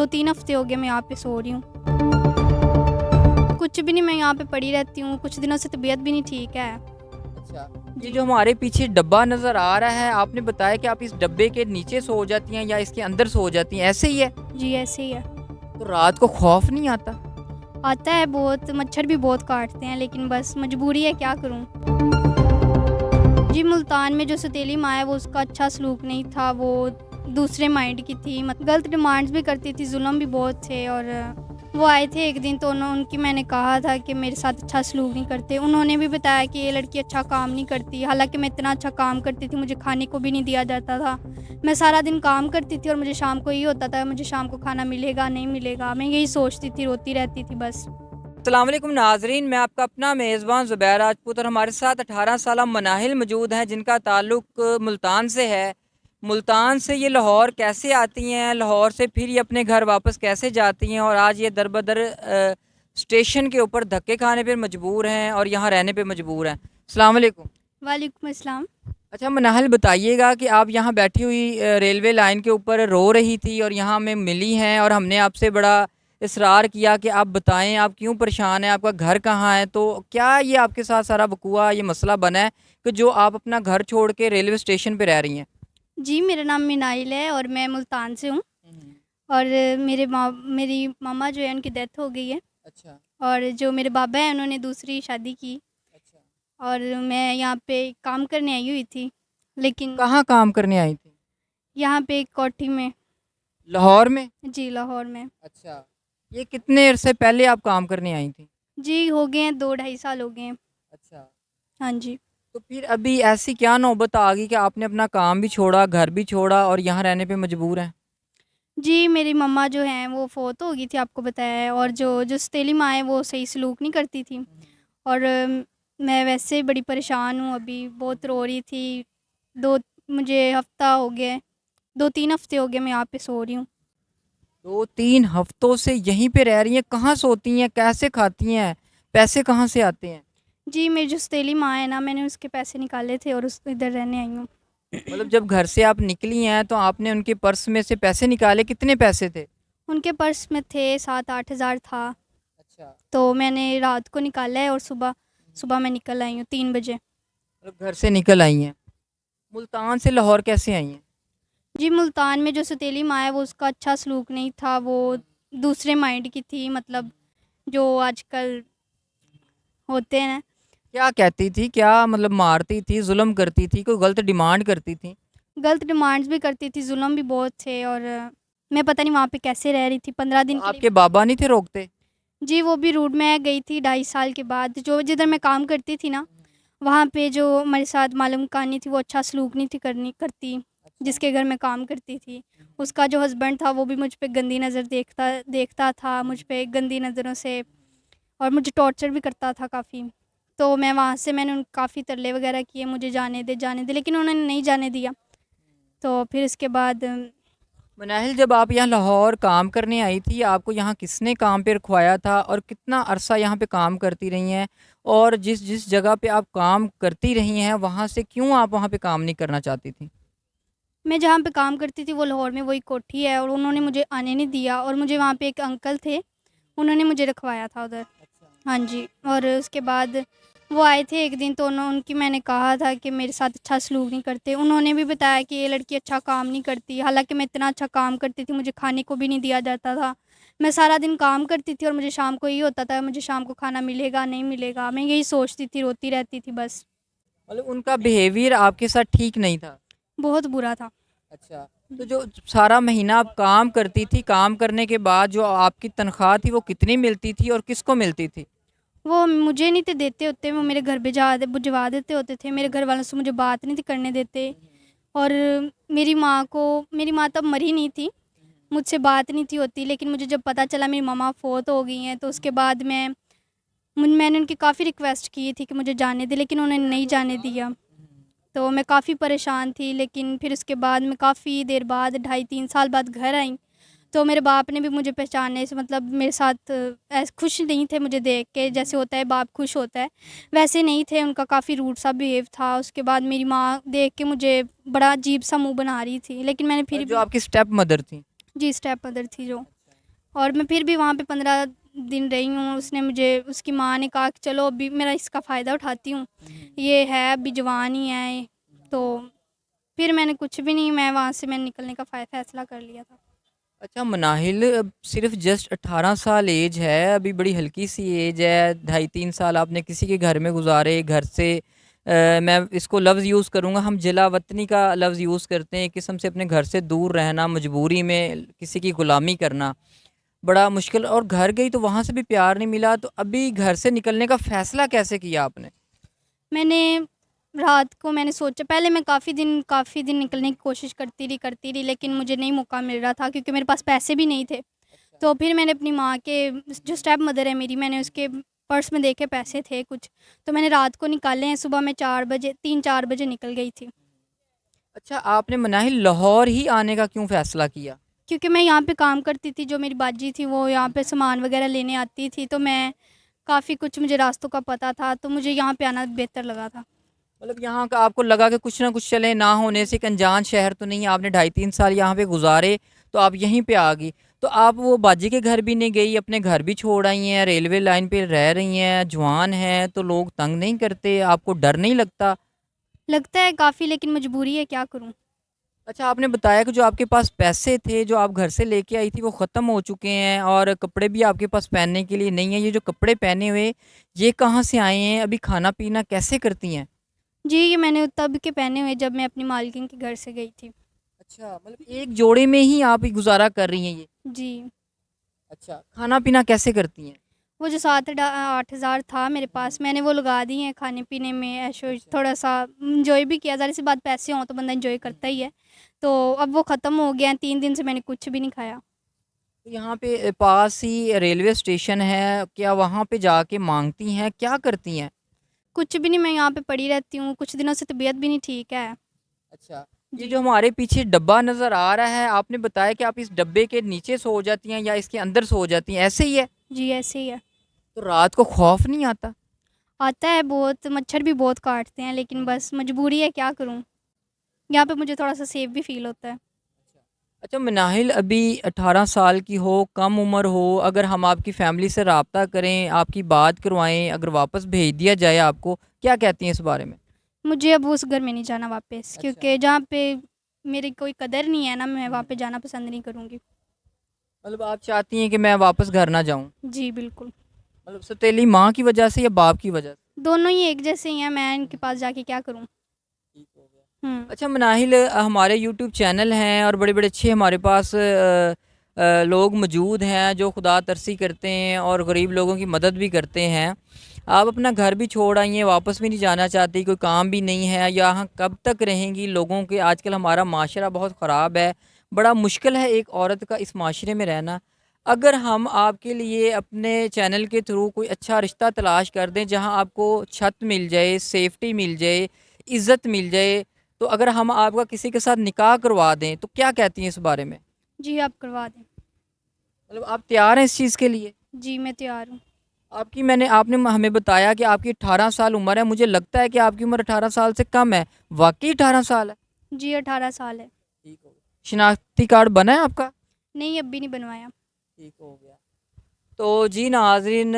2-3 हफ्ते हो गए मैं यहाँ पे सो रही हूँ। कुछ भी नहीं, मैं यहाँ पे पड़ी रहती हूँ, कुछ दिनों से तबीयत भी नहीं ठीक है। अच्छा, ये जी। जो हमारे पीछे डब्बा नज़र आ रहा है, आपने बताया कि आप इस डब्बे के नीचे सो जाती हैं या इसके अंदर सो जाती हैं, ऐसे ही है? जी, ऐसे ही है। तो रात को खौफ नहीं आता? आता है बहुत, मच्छर भी बहुत काटते हैं, लेकिन बस मजबूरी है, क्या करूँ? जी, मुल्तान में जो सौतेली माँ है वो उसका अच्छा सलूक नहीं था, वो दूसरे माइंड की थी, गलत डिमांड्स भी करती थी, जुल्म भी बहुत थे। और वो आए थे एक दिन तो उनकी मैंने कहा था कि मेरे साथ अच्छा सलूक नहीं करते। उन्होंने भी बताया कि ये लड़की अच्छा काम नहीं करती, हालांकि मैं इतना अच्छा काम करती थी, मुझे खाने को भी नहीं दिया जाता था। मैं सारा दिन काम करती थी और मुझे शाम को ये होता था, मुझे शाम को खाना मिलेगा नहीं मिलेगा, मैं यही सोचती थी, रोती रहती थी बस। अस्सलाम वालेकुम नाजरीन, मैं आपका अपना मेज़बान ज़ुबैर राजपूत और हमारे साथ 18 साला मनाहिल मौजूद हैं जिनका ताल्लुक़ मुल्तान से है। मुल्तान से ये लाहौर कैसे आती हैं, लाहौर से फिर ये अपने घर वापस कैसे जाती हैं और आज ये दर बदर स्टेशन के ऊपर धक्के खाने पर मजबूर हैं और यहाँ रहने पर मजबूर हैं। अस्सलाम वालेकुम। वालेकुम अस्सलाम। अच्छा मनाहिल, बताइएगा कि आप यहाँ बैठी हुई रेलवे लाइन के ऊपर रो रही थी और यहाँ हमें मिली हैं और हमने आपसे बड़ा इसरार किया कि आप बताएं आप क्यों परेशान हैं, आपका घर कहाँ है। तो क्या ये आपके साथ सारा वकूआ ये मसला बना है कि जो आप अपना घर छोड़ के रेलवे स्टेशन पे रह रही हैं? जी, मेरा नाम मिनाइल है और मैं मुल्तान से हूँ। हम्म। और मेरी मामा जो है उनकी डेथ हो गई है। अच्छा। और जो मेरे बाबा हैं उन्होंने दूसरी शादी की। अच्छा। और मैं यहाँ पे काम करने आई हुई थी, लेकिन कहाँ काम करने आई थी? यहाँ पे एक कोठी में। लाहौर में? जी, लाहौर में। अच्छा, ये कितने अरसे पहले आप काम करने आई थी? जी, हो गए हैं 2 ढाई साल हो गए हैं। अच्छा, हाँ जी। तो फिर अभी ऐसी क्या नौबत आ गई कि आपने अपना काम भी छोड़ा, घर भी छोड़ा और यहाँ रहने पे मजबूर हैं? जी, मेरी मम्मा जो हैं वो फ़ौत हो गई थी, आपको बताया है। और जो जो सौतेली माँ है वो सही सलूक नहीं करती थी। और मैं वैसे बड़ी परेशान हूँ अभी, बहुत रो रही थी। 2 मुझे हफ़्ता हो गया है, 2-3 हफ़्ते हो गए मैं यहाँ पे सो रही हूँ। 2-3 हफ्तों से यहीं पे रह रही हैं, कहाँ सोती हैं, कैसे खाती हैं, पैसे कहाँ से आते हैं? जी, मेरी जो सौतेली माँ है ना, मैंने उसके पैसे निकाले थे और उस इधर रहने आई हूँ। मतलब जब घर से आप निकली हैं तो आपने उनके पर्स में से पैसे निकाले, कितने पैसे थे? उनके पर्स में थे 7-8 हज़ार था, अच्छा। तो मैंने रात को निकाला है और सुबह सुबह मैं निकल आई हूँ 3 बजे। मतलब घर से निकल आई हैं। मुल्तान से लाहौर कैसे आई हैं? जी, मुल्तान में जो सौतेली माँ है वो उसका अच्छा सलूक नहीं था, वो दूसरे माइंड की थी, जो आजकल होते हैं। क्या कहती थी? क्या मतलब मारती थी, जुल्म करती थी, कोई गलत डिमांड करती थी? गलत डिमांड्स भी करती थी, जुल्म भी बहुत थे। और मैं पता नहीं वहाँ पे कैसे रह रही थी 15 तो दिन के लिए। आपके बाबा नहीं थे रोकते? जी, वो भी रूट में गई थी 2.5 साल के बाद, जो जिधर मैं काम करती थी ना, वहाँ पे जो हमारे साथ मालूम कहानी थी वो अच्छा सलूक नहीं थी करती, अच्छा। जिसके घर मैं काम करती थी। उसका जो हस्बैंड था वो भी मुझ पे गंदी नज़र देखता देखता था, मुझ पे गंदी नज़रों से, और मुझे टॉर्चर भी करता था काफ़ी। तो मैं वहाँ से मैंने उन काफ़ी तरले वगैरह किए, मुझे जाने दे, लेकिन उन्होंने नहीं जाने दिया। तो फिर इसके बाद मनाहिल, जब आप यहाँ लाहौर काम करने आई थी, आपको यहाँ किसने काम पे रखवाया था और कितना अरसा यहाँ पे काम करती रही हैं? और जिस जिस जगह पे आप काम करती रही हैं, वहाँ से क्यों आप वहाँ पे काम नहीं करना चाहती थी? मैं जहाँ पे काम करती थी वो लाहौर में वही कोठी है, और उन्होंने मुझे आने नहीं दिया, और मुझे वहाँ पे एक अंकल थे, उन्होंने मुझे रखवाया था उधर। हाँ जी। और उसके बाद वो आए थे एक दिन तो उनकी मैंने कहा था कि मेरे साथ अच्छा सलूक नहीं करते। उन्होंने भी बताया कि ये लड़की अच्छा काम नहीं करती, हालांकि मैं इतना अच्छा काम करती थी, मुझे खाने को भी नहीं दिया जाता था। मैं सारा दिन काम करती थी और मुझे शाम को ये होता था, मुझे शाम को खाना मिलेगा नहीं मिलेगा, मैं यही सोचती थी, रोती रहती थी बस। मतलब उनका बिहेवियर आपके साथ ठीक नहीं था? बहुत बुरा था। अच्छा, तो जो सारा महीना आप काम करती थी, काम करने के बाद जो आपकी तनख्वाह थी, वो कितनी मिलती थी और किसको मिलती थी? वो मुझे नहीं थे देते होते, वो मेरे घर भिजवा देते होते थे, मेरे घर वालों से मुझे बात नहीं थी करने देते। और मेरी माँ तब मरी नहीं थी, मुझसे बात नहीं थी होती, लेकिन मुझे जब पता चला मेरी मम्मा फ़ौत हो गई हैं तो उसके बाद मैंने उनकी काफ़ी रिक्वेस्ट की थी कि मुझे जाने दें, लेकिन उन्होंने नहीं जाने दिया। तो मैं काफ़ी परेशान थी, लेकिन फिर उसके बाद मैं काफ़ी देर बाद 2.5-3 साल बाद घर आई। तो मेरे बाप ने भी मुझे पहचानने से, मतलब मेरे साथ ऐसे खुश नहीं थे मुझे देख के, जैसे होता है बाप खुश होता है, वैसे नहीं थे, उनका काफ़ी रूड सा बिहेव था। उसके बाद मेरी माँ देख के मुझे बड़ा अजीब सा मुँह बना रही थी, लेकिन मैंने फिर जो भी। आपकी स्टेप मदर थी? जी, स्टेप मदर थी जो। और मैं फिर भी वहाँ पे 15 दिन रही हूँ। उसने मुझे उसकी माँ ने कहा कि चलो अभी मेरा इसका फ़ायदा उठाती हूँ, ये है अभी जवान ही है ये। तो फिर मैंने कुछ भी नहीं, मैं वहाँ से मैंने निकलने का फ़ैसला कर लिया था। अच्छा मनाहिल, अब सिर्फ जस्ट 18 साल एज है, अभी बड़ी हल्की सी एज है, 2.5-3 साल आपने किसी के घर में गुजारे, घर से मैं इसको लफ्ज़ यूज़ करूँगा, हम जिला वतनी का लफ्ज़ यूज़ करते हैं, एक किस्म से अपने घर से दूर रहना, मजबूरी में किसी की ग़ुलामी करना, बड़ा मुश्किल। और घर गई तो वहाँ से भी प्यार नहीं मिला, तो अभी घर से निकलने का फ़ैसला कैसे किया आपने? मैंने रात को मैंने सोचा, पहले मैं काफ़ी दिन निकलने की कोशिश करती रही, लेकिन मुझे नहीं मौका मिल रहा था क्योंकि मेरे पास पैसे भी नहीं थे। तो फिर मैंने अपनी माँ के, जो स्टेप मदर है मेरी, मैंने उसके पर्स में देखे पैसे थे कुछ, तो मैंने रात को निकाले हैं। सुबह मैं 4 बजे 3-4 बजे निकल गई थी। अच्छा, आपने मनाहिल लाहौर ही आने का क्यों फ़ैसला किया? क्योंकि मैं यहाँ पे काम करती थी, जो मेरी बाजी थी वो यहाँ पे सामान वगैरह लेने आती थी, तो मैं काफ़ी कुछ मुझे रास्तों का पता था, तो मुझे यहाँ पे आना बेहतर लगा था। मतलब यहाँ का आपको लगा कि कुछ ना कुछ चले, ना होने से एक अनजान शहर तो नहीं है, आपने 2.5-3 साल यहाँ पे गुजारे, तो आप यहीं पे आ गई। तो आप वो बाजी के घर भी नहीं गई, अपने घर भी छोड़ आई हैं, रेलवे लाइन पे रह रही हैं, जवान हैं, तो लोग तंग नहीं करते, आपको डर नहीं लगता? लगता है काफ़ी, लेकिन मजबूरी है, क्या करूँ। अच्छा, आपने बताया कि जो आपके पास पैसे थे, जो आप घर से लेके आई थी, वो ख़त्म हो चुके हैं और कपड़े भी आपके पास पहनने के लिए नहीं है। ये जो कपड़े पहने हुए, ये कहाँ से आए हैं? अभी खाना-पीना कैसे करती हैं? जी, ये मैंने तब के पहने हुए जब मैं अपनी मालकिन के घर से गई थी। अच्छा, मतलब एक जोड़े में ही आप गुज़ारा कर रही हैं ये? जी। अच्छा, खाना-पीना कैसे करती हैं? वो जो 8,000 था मेरे पास, मैंने वो लगा दिए हैं खाने-पीने में, ऐशो थोड़ा-सा एन्जॉय भी किया। ज़ाहिर-सी बात, पैसे हों तो बंदा एन्जॉय करता ही है। तो अब वो ख़त्म हो गया है, 3 दिन से मैंने कुछ भी नहीं खाया। तो यहाँ पे पास ही रेलवे स्टेशन है, क्या वहाँ पे जाके माँगती हैं, क्या करती हैं? कुछ भी नहीं, मैं यहाँ पे पड़ी रहती हूँ, कुछ दिनों से तबीयत भी नहीं ठीक है। अच्छा, ये जी। जो हमारे पीछे डब्बा नज़र आ रहा है, आपने बताया कि आप इस डब्बे के नीचे सो जाती हैं या इसके अंदर सो जाती हैं, ऐसे ही है? जी, ऐसे ही है। तो रात को खौफ नहीं आता? आता है बहुत, मच्छर भी बहुत काटते हैं, लेकिन बस मजबूरी है, क्या करूँ। यहाँ पे मुझे थोड़ा-सा सेफ़ भी फ़ील होता है। अच्छा मनाहिल, अभी 18 साल की हो, कम उम्र हो, अगर हम आपकी फ़ैमिली से राब्ता करें, आपकी बात करवाएँ, अगर वापस भेज दिया जाए आपको, क्या कहती हैं इस बारे में? मुझे अब उस घर में नहीं जाना वापस, अच्छा। क्योंकि जहाँ पे मेरी कोई कदर नहीं है ना, मैं वहाँ पे जाना पसंद नहीं करूँगी। मतलब आप चाहती हैं कि मैं वापस घर ना जाऊँ? जी, बिल्कुल। मतलब सौतेली माँ की वजह से या बाप की वजह से? दोनों ही एक जैसे ही हैं, मैं इनके पास जाके क्या करूँ? ठीक हो गया। हुँ। अच्छा मनाहिल, हमारे यूट्यूब चैनल हैं और बड़े-बड़े अच्छे हमारे पास लोग मौजूद हैं जो खुदा तरसी करते हैं और गरीब लोगों की मदद भी करते हैं। आप अपना घर भी छोड़ आई हैं, वापस भी नहीं जाना चाहती, कोई काम भी नहीं है, यहाँ कब तक रहेंगी? लोगों के आजकल हमारा माशरा बहुत ख़राब है, बड़ा मुश्किल है एक औरत का इस माशरे में रहना। अगर हम आपके लिए अपने चैनल के थ्रू कोई अच्छा रिश्ता तलाश कर दें, जहाँ आपको छत मिल जाए, सेफ्टी मिल जाए, इज़्ज़त मिल जाए, तो अगर हम आपका किसी के साथ निकाह करवा दें, तो क्या कहती हैं इस बारे में? जी, आप करवा दें। मतलब आप तैयार हैं इस चीज़ के लिए? जी, मैं तैयार हूँ। आपने हमें बताया कि आपकी 18 साल उम्र है, मुझे लगता है कि आपकी उम्र 18 साल से कम है। वाक़ई 18 साल है? जी, 18 साल है। ठीक हो गया। शिनाख्ती कार्ड बना है आपका? नहीं, अभी नहीं बनवाया। ठीक हो गया। तो जी नाज़रीन,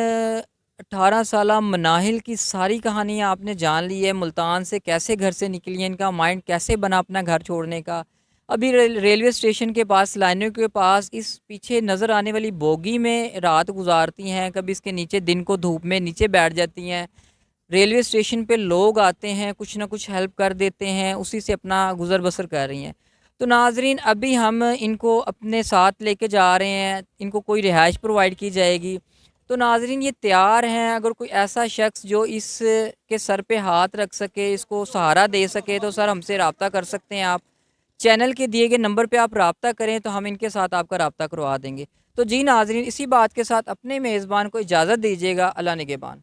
18 साला मनाहिल की सारी कहानी आपने जान ली है, मुल्तान से कैसे घर से निकली हैं, इनका माइंड कैसे बना अपना घर छोड़ने का। अभी रेलवे स्टेशन के पास, लाइनों के पास, इस पीछे नज़र आने वाली बोगी में रात गुजारती हैं, कभी इसके नीचे दिन को धूप में नीचे बैठ जाती हैं। रेलवे स्टेशन पे लोग आते हैं, कुछ ना कुछ हेल्प कर देते हैं, उसी से अपना गुज़र बसर कर रही हैं। तो नाज़रीन, अभी हम इनको अपने साथ लेके जा रहे हैं, इनको कोई रिहाइश प्रोवाइड की जाएगी। तो नाज़रीन, ये तैयार हैं, अगर कोई ऐसा शख्स जो इस के सर पे हाथ रख सके, इसको सहारा दे सके, तो सर हमसे रब्ता कर सकते हैं आप। चैनल के दिए गए नंबर पे आप रब्ता करें तो हम इनके साथ आपका रब्ता करवा देंगे। तो जी नाज़रीन, इसी बात के साथ अपने मेज़बान को इजाज़त दीजिएगा। अल्लाह निगहबान।